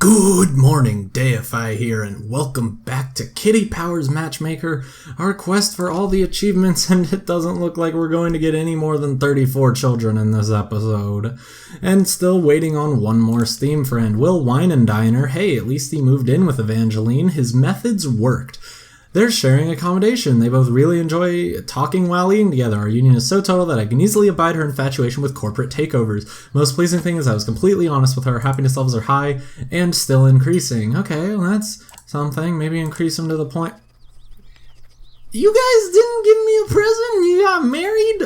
Good morning, Deify here, and welcome back to Kitty Powers Matchmaker, our quest for all the achievements, and it doesn't look like we're going to get any more than 34 children in this episode. And still waiting on one more Steam friend, Will Weinendiner. Hey, at least he moved in with Evangeline. His methods worked. They're sharing accommodation. They both really enjoy talking while eating together. Our union is so total that I can easily abide her infatuation with corporate takeovers. Most pleasing thing is I was completely honest with her. Happiness levels are high and still increasing. Okay, well that's something. Maybe increase them to the point. You guys didn't give me a present? You got married?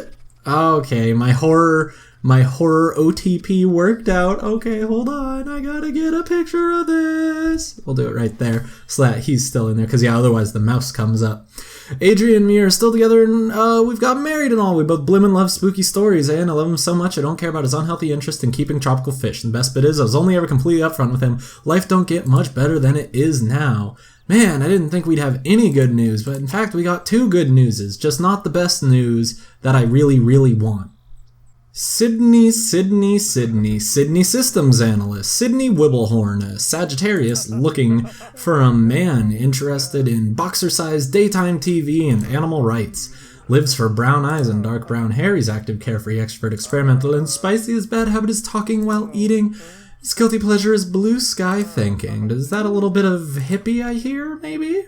Okay, my horror OTP worked out. Okay, hold on. I gotta get a picture of this. We'll do it right there so that he's still in there because, yeah, otherwise the mouse comes up. Adrian and me are still together and we've got married and all. We both blim and love spooky stories, and I love him so much I don't care about his unhealthy interest in keeping tropical fish. And the best bit is I was only ever completely upfront with him. Life don't get much better than it is now. Man, I didn't think we'd have any good news, but in fact we got two good newses, just not the best news that I really want. Sydney systems analyst, Sydney Wibblehorn, a Sagittarius looking for a man interested in boxer-sized daytime TV and animal rights. Lives for brown eyes and dark brown hair. He's active, carefree, extrovert, experimental, and spicy. His bad habit is talking while eating. His guilty pleasure is blue sky thinking. Does that a little bit of hippie I hear, maybe?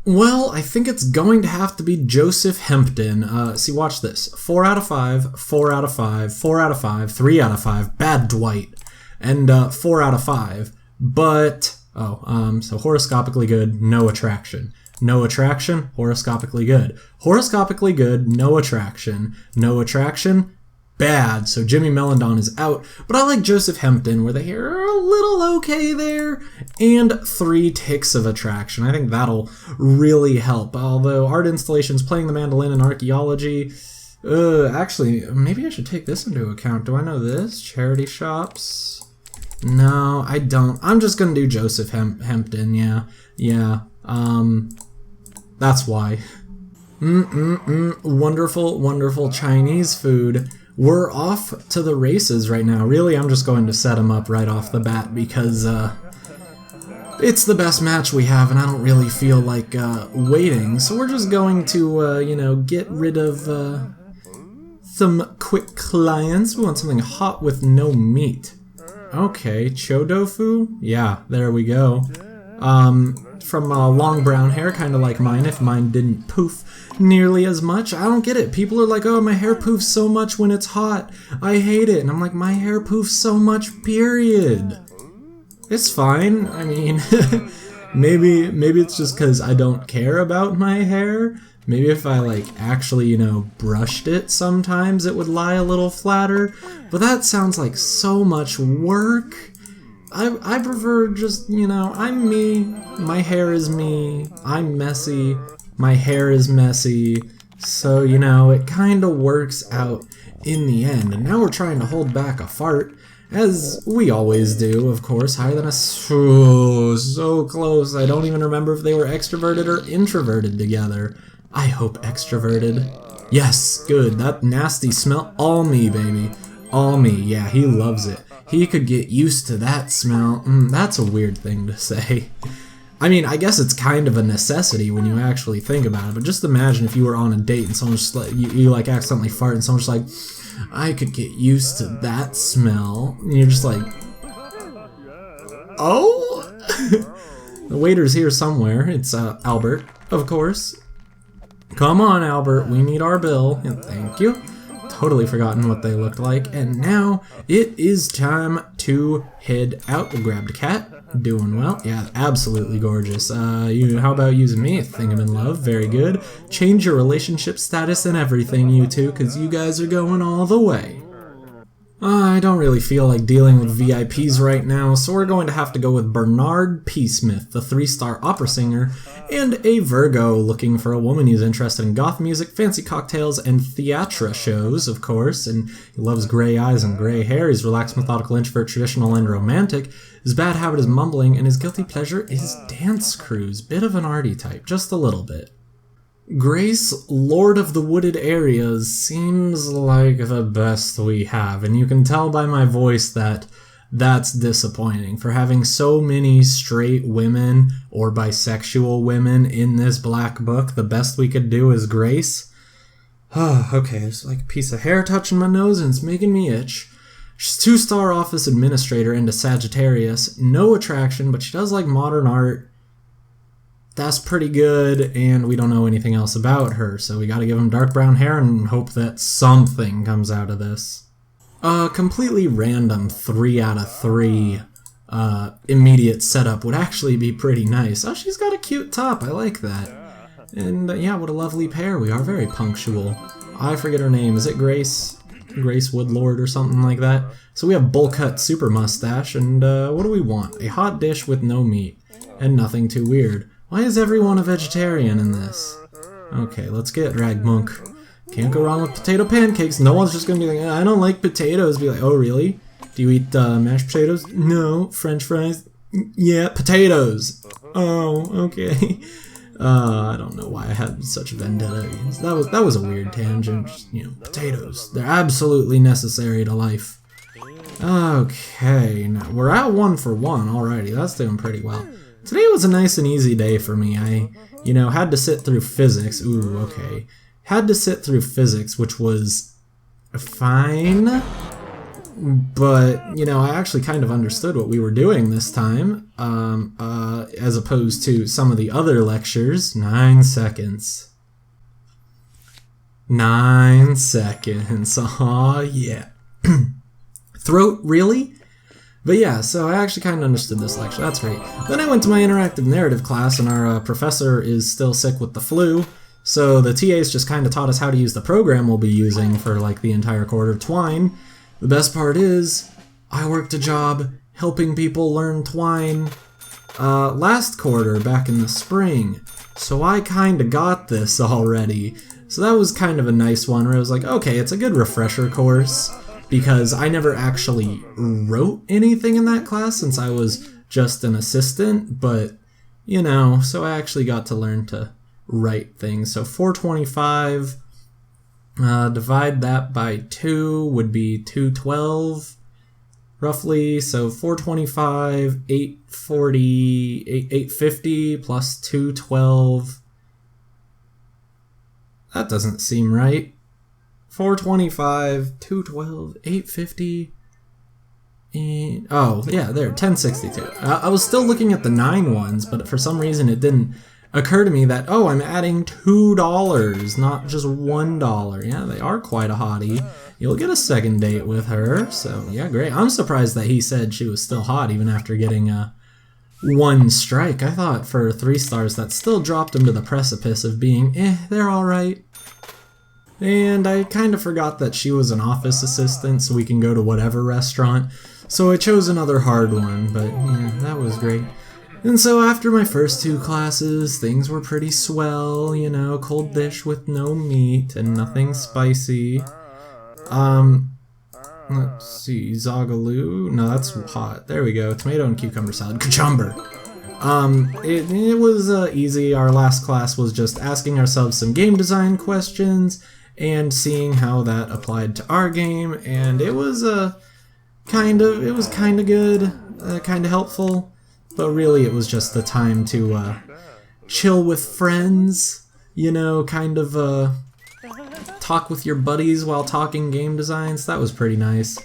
Well, I think it's going to have to be Joseph Hempton. See, watch this. 4 out of 5, 4 out of 5, 4 out of 5, 3 out of 5, bad Dwight. And 4 out of 5. But, so horoscopically good, no attraction. No attraction, horoscopically good. Horoscopically good, no attraction. No attraction, bad. So Jimmy Melendon is out, but I like Joseph Hempton, where the hair are a little okay there, and 3 ticks of attraction. I think that'll really help. Although art installations, playing the mandolin, and archaeology, actually, maybe I should take this into account. Do I know this? Charity shops? No, I don't. I'm just gonna do Joseph Hempton, yeah, that's why. Wonderful Chinese food. We're off to the races right now. Really, I'm just going to set them up right off the bat because it's the best match we have and I don't really feel like waiting. So we're just going to, get rid of some quick clients. We want something hot with no meat. Okay, chodofu? Yeah, there we go. From long brown hair, kind of like mine, if mine didn't poof nearly as much. I don't get it. People are like, oh, my hair poofs so much when it's hot. I hate it. And I'm like, my hair poofs so much, period. It's fine. I mean, maybe it's just because I don't care about my hair. Maybe if I, actually, brushed it sometimes, it would lie a little flatter. But that sounds like so much work. I prefer just, I'm me, my hair is me, I'm messy, my hair is messy, so, it kind of works out in the end. And now we're trying to hold back a fart, as we always do, of course, higher than so close, I don't even remember if they were extroverted or introverted together. I hope extroverted. Yes, good, that nasty smell, all me, baby, all me, yeah, he loves it. He could get used to that smell. That's a weird thing to say. I mean, I guess it's kind of a necessity when you actually think about it, but just imagine if you were on a date and someone just you accidentally fart and someone's just like, I could get used to that smell. And you're just like, oh? The waiter's here somewhere. It's Albert, of course. Come on, Albert, we need our bill. And thank you. Totally forgotten what they looked like, and now it is time to head out. We grabbed a cat. Doing well. Yeah, absolutely gorgeous. How about using me? I think I'm in love. Very good. Change your relationship status and everything, you two, because you guys are going all the way. I don't really feel like dealing with VIPs right now, so we're going to have to go with Bernard P. Smith, the 3-star opera singer, and a Virgo looking for a woman who's interested in goth music, fancy cocktails, and theatra shows, of course, and he loves gray eyes and gray hair. He's relaxed, methodical, introvert, traditional, and romantic. His bad habit is mumbling, and his guilty pleasure is dance crews. Bit of an arty type, just a little bit. Grace, Lord of the Wooded Areas, seems like the best we have, and you can tell by my voice that that's disappointing. For having so many straight women or bisexual women in this black book, the best we could do is Grace. Oh, okay, there's like a piece of hair touching my nose and it's making me itch. She's 2-star office administrator into Sagittarius. No attraction, but she does like modern art. That's pretty good, and we don't know anything else about her, so we gotta give him dark brown hair and hope that something comes out of this. A completely random 3 out of 3 immediate setup would actually be pretty nice. Oh, she's got a cute top, I like that. And yeah, what a lovely pair, we are very punctual. I forget her name, is it Grace? Grace Woodlord or something like that? So we have bowl cut super mustache, and what do we want? A hot dish with no meat, and nothing too weird. Why is everyone a vegetarian in this? Okay, let's get Rag Monk. Can't go wrong with potato pancakes. No one's just gonna be like, I don't like potatoes. Be like, oh really? Do you eat mashed potatoes? No. French fries? Yeah, potatoes. Oh, okay. I don't know why I had such a vendetta. That was a weird tangent. Just, you know, potatoes. They're absolutely necessary to life. Okay, now we're at 1 for 1 already. That's doing pretty well. Today was a nice and easy day for me. I, you know, had to sit through physics. Ooh, okay. Had to sit through physics, which was fine. But, you know, I actually kind of understood what we were doing this time, as opposed to some of the other lectures. 9 seconds. 9 seconds. Aw, yeah. Throat, really? But yeah, so I actually kind of understood this lecture. That's great. Then I went to my interactive narrative class, and our professor is still sick with the flu. So the TAs just kind of taught us how to use the program we'll be using for like the entire quarter, Twine. The best part is, I worked a job helping people learn Twine last quarter, back in the spring. So I kind of got this already. So that was kind of a nice one where I was like, okay, it's a good refresher course. Because I never actually wrote anything in that class since I was just an assistant, but, you know, so I actually got to learn to write things. So 425, divide that by 2 would be 212, roughly. So 425, 840, 850 plus 212. That doesn't seem right. 425, 212, 850, and oh yeah, there, 1062. I was still looking at the 9 ones, but for some reason it didn't occur to me that, oh, I'm adding $2, not just $1. Yeah, they are quite a hottie. You'll get a second date with her, so yeah, great. I'm surprised that he said she was still hot even after getting 1 strike. I thought for 3 stars that still dropped him to the precipice of being, they're alright. And I kind of forgot that she was an office assistant, so we can go to whatever restaurant. So I chose another hard one, but yeah, that was great. And so after my first 2 classes, things were pretty swell, you know, cold dish with no meat and nothing spicy. Let's see, Zagaloo. No, that's hot. There we go. Tomato and cucumber salad. Cucumber. It was easy. Our last class was just asking ourselves some game design questions and seeing how that applied to our game, and it was kind of good, kind of helpful, but really it was just the time to chill with friends, you know, kind of talk with your buddies while talking game designs. That was pretty nice.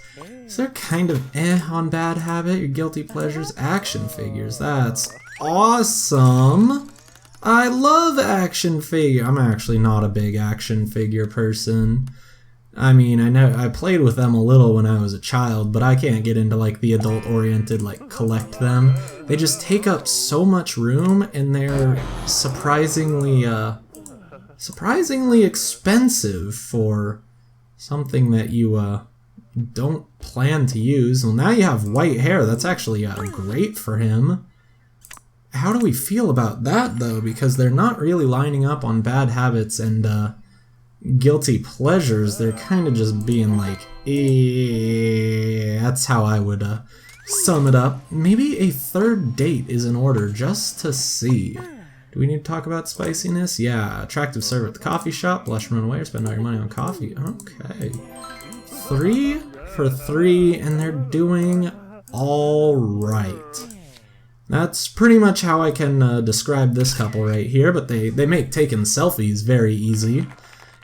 So they're kind of on Bad Habit, your guilty pleasures, action figures. That's awesome. I love action figure. I'm actually not a big action figure person. I mean, I know I played with them a little when I was a child, but I can't get into like the adult-oriented like collect them. They just take up so much room, and they're surprisingly expensive for something that you don't plan to use. Well, now you have white hair. That's actually great for him. How do we feel about that, though? Because they're not really lining up on bad habits and guilty pleasures. They're kind of just being like, that's how I would sum it up. Maybe a 3rd date is in order, just to see. Do we need to talk about spiciness? Yeah, attractive server at the coffee shop, blush and run away, or spend all your money on coffee. Okay. 3 for 3, and they're doing Alright. That's pretty much how I can describe this couple right here, but they make taking selfies very easy.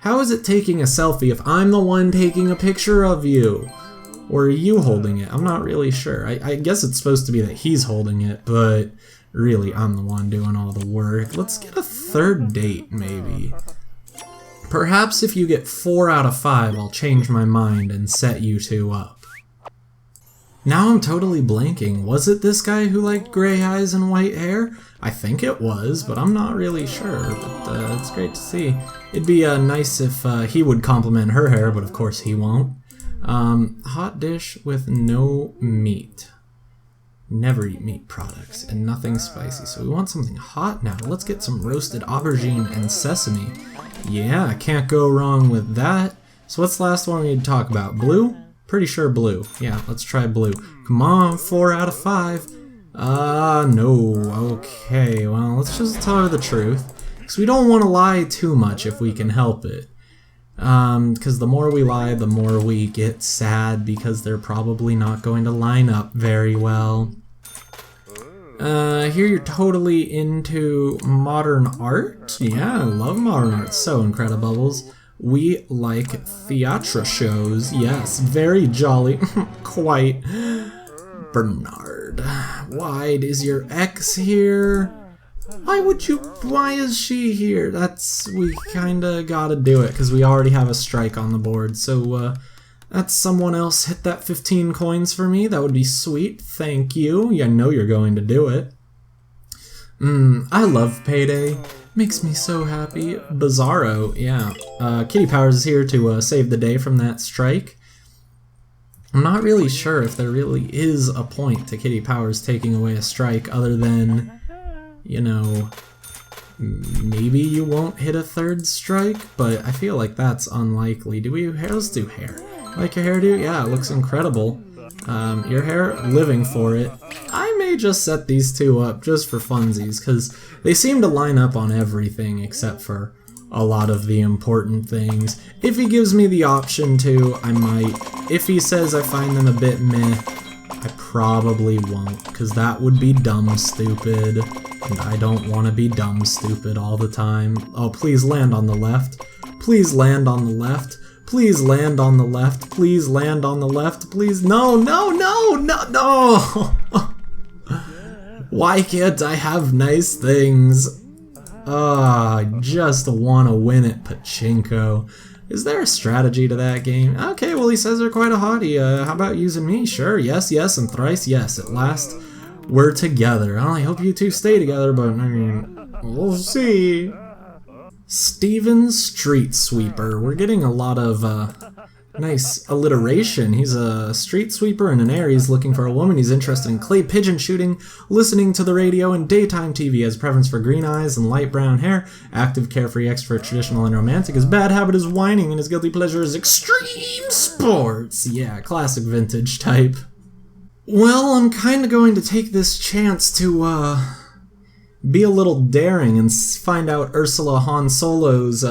How is it taking a selfie if I'm the one taking a picture of you? Or are you holding it? I'm not really sure. I guess it's supposed to be that he's holding it, but really I'm the one doing all the work. Let's get a third date, maybe. Perhaps if you get 4 out of 5, I'll change my mind and set you two up. Now I'm totally blanking. Was it this guy who liked gray eyes and white hair? I think it was, but I'm not really sure. But it's great to see. It'd be nice if he would compliment her hair, but of course he won't. Hot dish with no meat. Never eat meat products and nothing spicy. So we want something hot now. Let's get some roasted aubergine and sesame. Yeah, can't go wrong with that. So what's the last one we need to talk about? Blue? Pretty sure blue. Yeah, let's try blue. Come on, 4 out of 5. No. Okay, well, let's just tell her the truth. Because we don't want to lie too much if we can help it. Because the more we lie, the more we get sad because they're probably not going to line up very well. Here you're totally into modern art? Yeah, I love modern art. So Incredibubbles. We like theatre shows. Yes, very jolly. Quite. Bernard. Why is your ex here? Why is she here? We kinda gotta do it, because we already have a strike on the board, so, that's someone else hit that 15 coins for me. That would be sweet. Thank you. I know you're going to do it. I love Payday. Makes me so happy. Bizarro, yeah. Kitty Powers is here to save the day from that strike. I'm not really sure if there really is a point to Kitty Powers taking away a strike other than, you know, maybe you won't hit a third strike, but I feel like that's unlikely. Let's do hair. Like your hairdo? Yeah, it looks incredible. Your hair, living for it. I may just set these two up just for funsies, because they seem to line up on everything except for a lot of the important things. If he gives me the option to, I might. If he says I find them a bit meh, I probably won't, because that would be dumb stupid, and I don't want to be dumb stupid all the time. Oh, please land on the left. Please land on the left. Please land on the left. Please land on the left. Please. No, no, no, no, no! Why can't I have nice things? I just want to win at Pachinko. Is there a strategy to that game? Okay, well, he says they're quite a hottie. How about using me? Sure, yes, yes, and thrice yes. At last, we're together. I hope you two stay together, but, I mean, we'll see. Steven Street Sweeper. We're getting a lot of nice alliteration. He's a street sweeper in an area. He's looking for a woman. He's interested in clay pigeon shooting, listening to the radio, and daytime TV. Has preference for green eyes and light brown hair. Active, carefree, extrovert, traditional, and romantic. His bad habit is whining, and his guilty pleasure is extreme sports. Yeah, classic vintage type. Well, I'm kind of going to take this chance to, be a little daring and find out Ursula Han Solo's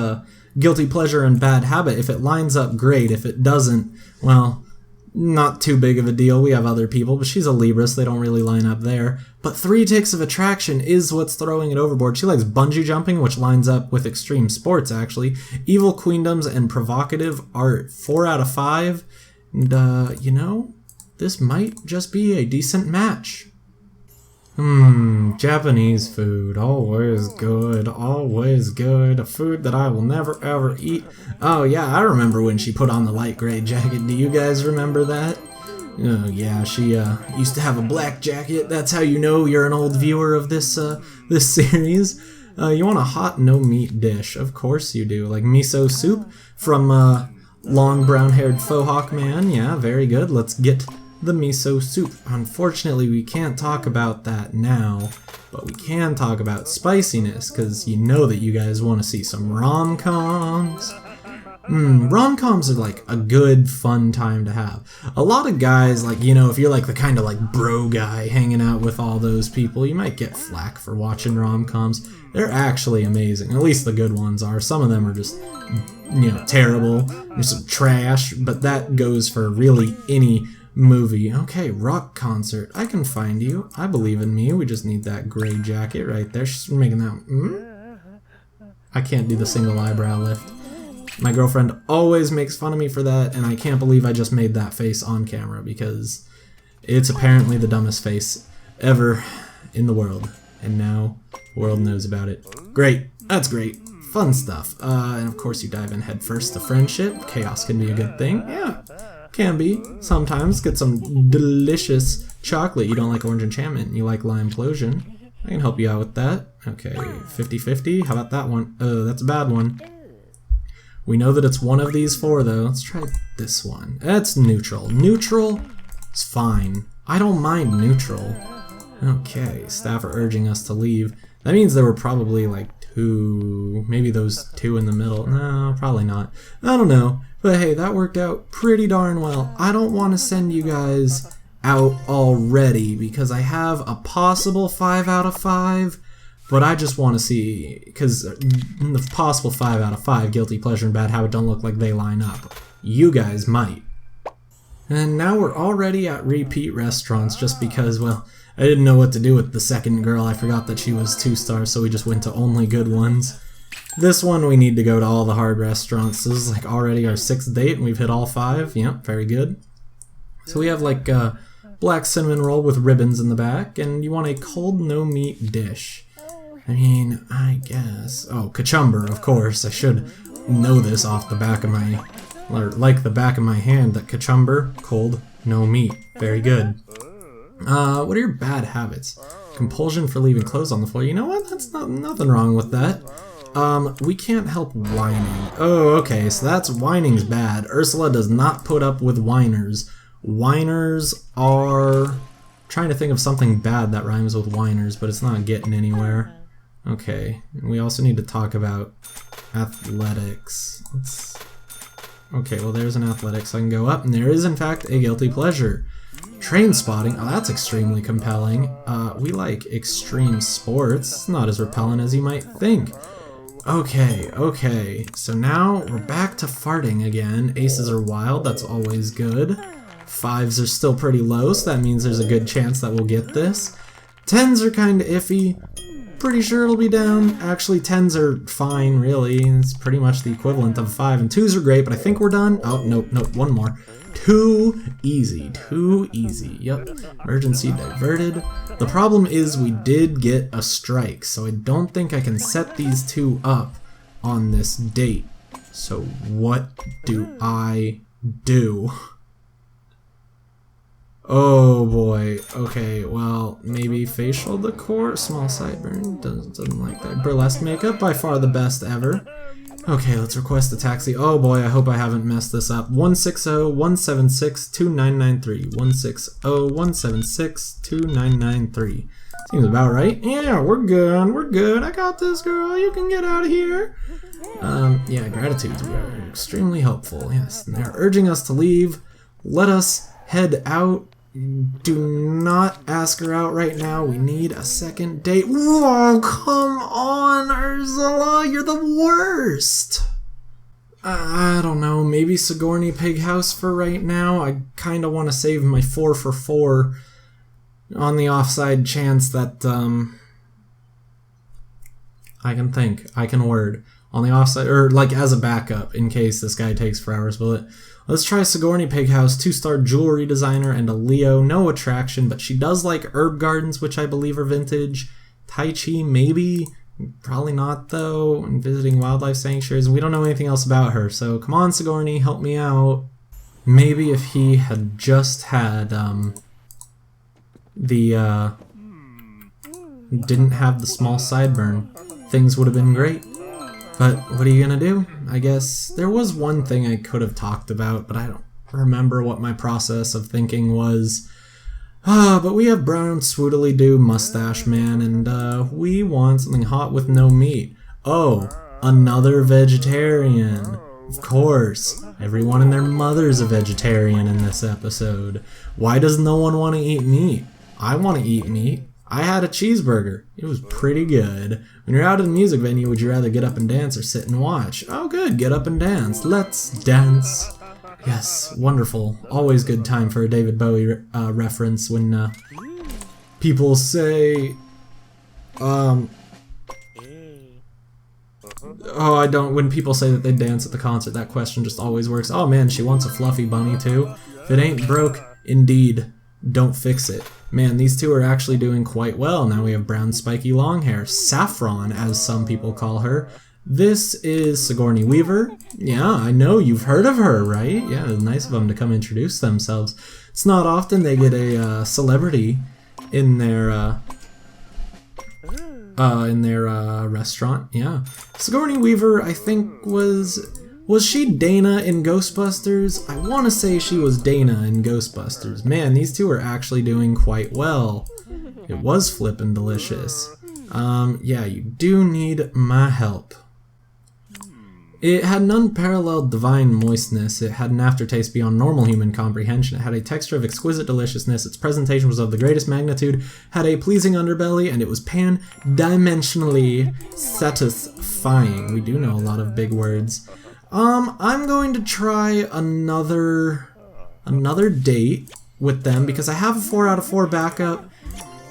guilty pleasure and bad habit. If it lines up, great. If it doesn't, well, not too big of a deal. We have other people, but she's a Libra, so they don't really line up there. But 3 ticks of attraction is what's throwing it overboard. She likes bungee jumping, which lines up with extreme sports, actually. Evil queendoms and provocative art. 4 out of 5. And, you know, this might just be a decent match. Japanese food, always good, always good. A food that I will never ever eat. Oh yeah, I remember when she put on the light gray jacket. Do you guys remember that? Oh yeah, she used to have a black jacket. That's how you know you're an old viewer of this this series. You want a hot no meat dish? Of course you do. Like miso soup from long brown haired faux hawk man. Yeah, very good. Let's get the miso soup. Unfortunately, we can't talk about that now, but we can talk about spiciness, because you know that you guys want to see some rom-coms. Rom-coms are like a good, fun time to have. A lot of guys, like, you know, if you're like the kind of like bro guy hanging out with all those people, you might get flack for watching rom-coms. They're actually amazing. At least the good ones are. Some of them are just, you know, terrible. There's some trash, but that goes for really any movie. Okay, rock concert. I can find you. I believe in me. We just need that gray jacket right there. She's making that... I can't do the single eyebrow lift. My girlfriend always makes fun of me for that, and I can't believe I just made that face on camera because it's apparently the dumbest face ever in the world. And now the world knows about it. Great. That's great. Fun stuff. And of course you dive in head first to friendship. Chaos can be a good thing. Yeah, can be. Sometimes. Get some delicious chocolate. You don't like orange enchantment. You like lime implosion. I can help you out with that. Okay, 50-50. How about that one? Oh, that's a bad one. We know that it's one of these four, though. Let's try this one. That's neutral. Neutral is fine. I don't mind neutral. Okay, staff are urging us to leave. That means there were probably like two, maybe those two in the middle. No, probably not. I don't know. But hey, that worked out pretty darn well. I don't want to send you guys out already because I have a possible 5 out of 5. But I just want to see, because the possible 5 out of 5, guilty pleasure and bad habit don't look like they line up. You guys might. And now we're already at repeat restaurants just because, well, I didn't know what to do with the second girl. I forgot that she was 2 stars, so we just went to only good ones. This one we need to go to all the hard restaurants. This is like already our 6th date and we've hit all 5. Yep, very good. So we have like a black cinnamon roll with ribbons in the back, and you want a cold no meat dish. I mean, I guess... Oh, cucumber, of course. I should know this off the back of my... Or like the back of my hand, that cucumber, cold, no meat. Very good. What are your bad habits? Compulsion for leaving clothes on the floor. You know what? That's nothing wrong with that. We can't help whining. Oh, okay, so that's whining's bad. Ursula does not put up with whiners. Whiners are... Trying to think of something bad that rhymes with whiners, but it's not getting anywhere. Okay, we also need to talk about athletics. Okay, well there's an athletics. I can go up, and there is in fact a guilty pleasure. Train spotting. Oh, that's extremely compelling. We like extreme sports. It's not as repellent as you might think. Okay. So now we're back to farting again. Aces are wild. That's always good. 5s are still pretty low, so that means there's a good chance that we'll get this. 10s are kind of iffy. Pretty sure it'll be down. Actually, 10s are fine, really. It's pretty much the equivalent of 5, and 2s are great, but I think we're done. Oh, nope, one more. Too easy. Yep. Emergency diverted. The problem is we did get a strike, so I don't think I can set these 2 up on this date. So what do I do? Oh boy. Okay, well, maybe facial decor, small sideburn, doesn't like that. Burlesque makeup, by far the best ever. Okay, let's request a taxi. Oh boy, I hope I haven't messed this up. 160-176-2993. 160-176-2993. Seems about right. Yeah, we're good. I got this, girl. You can get out of here. Yeah, gratitudes were extremely helpful. Yes, and they're urging us to leave. Let us head out. Do not ask her out right now. We need a second date. Whoa, come on, Ursula. You're the worst. I don't know. Maybe Sigourney Pig House for right now. I kind of want to save my 4 for 4 on the offside chance that, I can word. On the offside, or like as a backup in case this guy takes forever. But let's try Sigourney Pig House, 2-star jewelry designer and a Leo. No attraction, but she does like herb gardens, which I believe are vintage. Tai Chi, maybe. Probably not, though. And visiting wildlife sanctuaries. We don't know anything else about her. So come on, Sigourney, help me out. Maybe if he had just had, didn't have the small sideburn, things would have been great. But what are you gonna do? I guess there was one thing I could have talked about, but I don't remember what my process of thinking was. But we have brown swoodily-doo mustache man, and we want something hot with no meat. Oh, another vegetarian. Of course, everyone and their mother's a vegetarian in this episode. Why does no one want to eat meat? I want to eat meat. I had a cheeseburger. It was pretty good. When you're out at a music venue, would you rather get up and dance or sit and watch? Oh good, get up and dance. Let's dance. Yes, wonderful. Always good time for a David Bowie reference when people say, when people say that they dance at the concert, that question just always works. Oh man, she wants a fluffy bunny too. If it ain't broke, indeed, don't fix it. Man, these two are actually doing quite well. Now we have brown spiky long hair, Saffron as some people call her. This is Sigourney Weaver. Yeah, I know, you've heard of her, right? Yeah, nice of them to come introduce themselves. It's not often they get a celebrity in their restaurant. Yeah, Sigourney Weaver, I think was she Dana in Ghostbusters? I want to say she was Dana in Ghostbusters. Man, these two are actually doing quite well. It was flippin' delicious. Yeah, you do need my help. It had an unparalleled divine moistness. It had an aftertaste beyond normal human comprehension. It had a texture of exquisite deliciousness. Its presentation was of the greatest magnitude, had a pleasing underbelly, and it was pan-dimensionally satisfying. We do know a lot of big words. I'm going to try another date with them because I have a 4 out of 4 backup.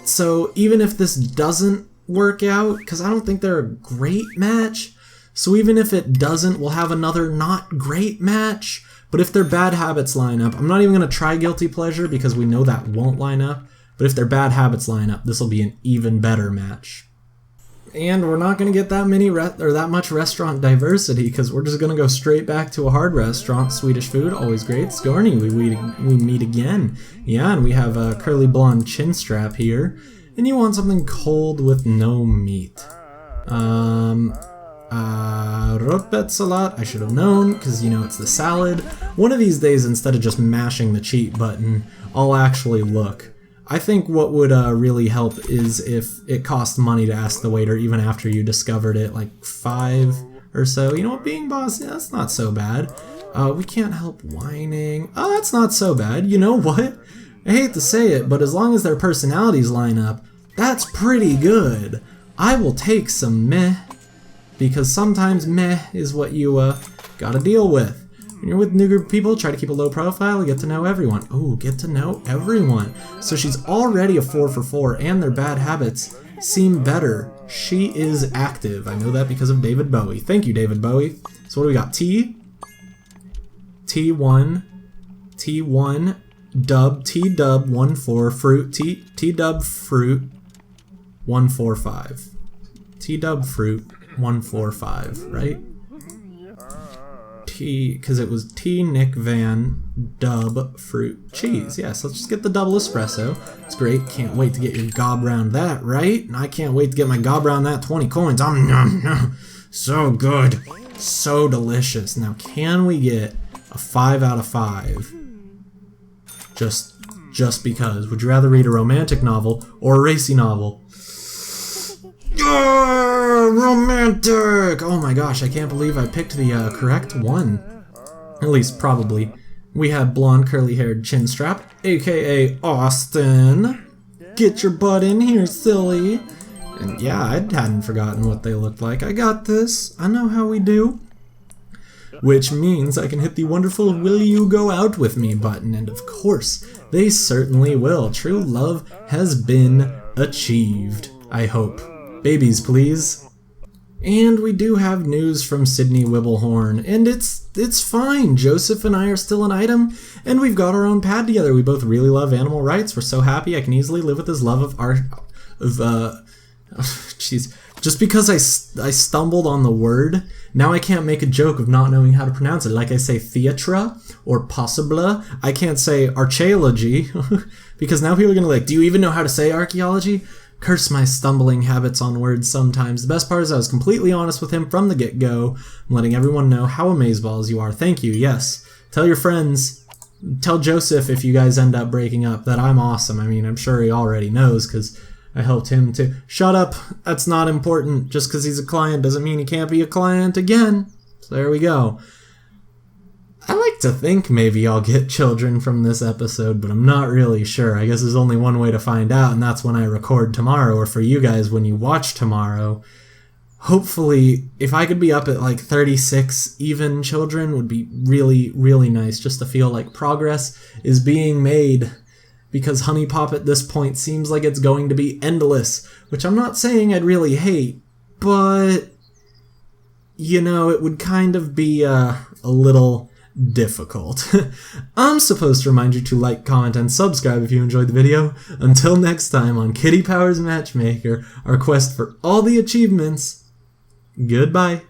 So even if this doesn't work out, because I don't think they're a great match, so even if it doesn't, we'll have another not great match. But if their bad habits line up, I'm not even going to try guilty pleasure because we know that won't line up. But if their bad habits line up, this will be an even better match. And we're not going to get that many that much restaurant diversity because we're just going to go straight back to a hard restaurant. Swedish food, always great. Sigourney, we meet again. Yeah, and we have a curly blonde chin strap here. And you want something cold with no meat. Rotbet salad, I should have known, because you know it's the salad. One of these days, instead of just mashing the cheat button, I'll actually look. I think what would really help is if it cost money to ask the waiter even after you discovered it, like 5 or so. You know what, being boss, yeah, that's not so bad. We can't help whining. Oh, that's not so bad. You know what? I hate to say it, but as long as their personalities line up, that's pretty good. I will take some meh. Because sometimes meh is what you gotta deal with. When you're with new group of people, try to keep a low profile, get to know everyone. Ooh, get to know everyone. So she's already a 4 for 4, and their bad habits seem better. She is active. I know that because of David Bowie. Thank you, David Bowie. So what do we got? T1, dub, T-dub, 1-4, fruit, T-dub, fruit, 1-4-5. T-dub, fruit, 1-4-5, right? Because it was T, Nick, Van, dub, fruit, cheese. Yeah, so let's just get the double espresso. It's great. Can't wait to get your gob round that, right? And I can't wait to get my gob round that 20 coins. So good. So delicious. Now, can we get a 5 out of 5? Just because. Would you rather read a romantic novel or a racy novel? Romantic! Oh my gosh, I can't believe I picked the correct one. At least, probably. We had blonde, curly-haired chin strap, aka Austin. Get your butt in here, silly. And yeah, I hadn't forgotten what they looked like. I got this. I know how we do. Which means I can hit the wonderful "Will you go out with me" button, and of course, they certainly will. True love has been achieved, I hope. Babies, please. And we do have news from Sydney Wibblehorn, and it's fine. Joseph and I are still an item, and we've got our own pad together. We both really love animal rights. We're so happy I can easily live with this love of art. Jeez. Just because I stumbled on the word, now I can't make a joke of not knowing how to pronounce it. Like I say theatre or possible, I can't say archaeology, because now people are going to be like, do you even know how to say archaeology? Curse my stumbling habits on words sometimes. The best part is I was completely honest with him from the get-go. I'm letting everyone know how amazeballs you are. Thank you, yes. Tell your friends. Tell Joseph if you guys end up breaking up that I'm awesome. I mean, I'm sure he already knows because I helped him too. Shut up. That's not important. Just because he's a client doesn't mean he can't be a client again. So there we go. I like to think maybe I'll get children from this episode, but I'm not really sure. I guess there's only one way to find out, and that's when I record tomorrow, or for you guys when you watch tomorrow. hopefully, if I could be up at like 36 even children would be really, really nice, just to feel like progress is being made. Because Honey Pop at this point seems like it's going to be endless, which I'm not saying I'd really hate, but, you know, it would kind of be a little difficult. I'm supposed to remind you to like, comment, and subscribe if you enjoyed the video. Until next time on Kitty Powers Matchmaker, our quest for all the achievements, goodbye.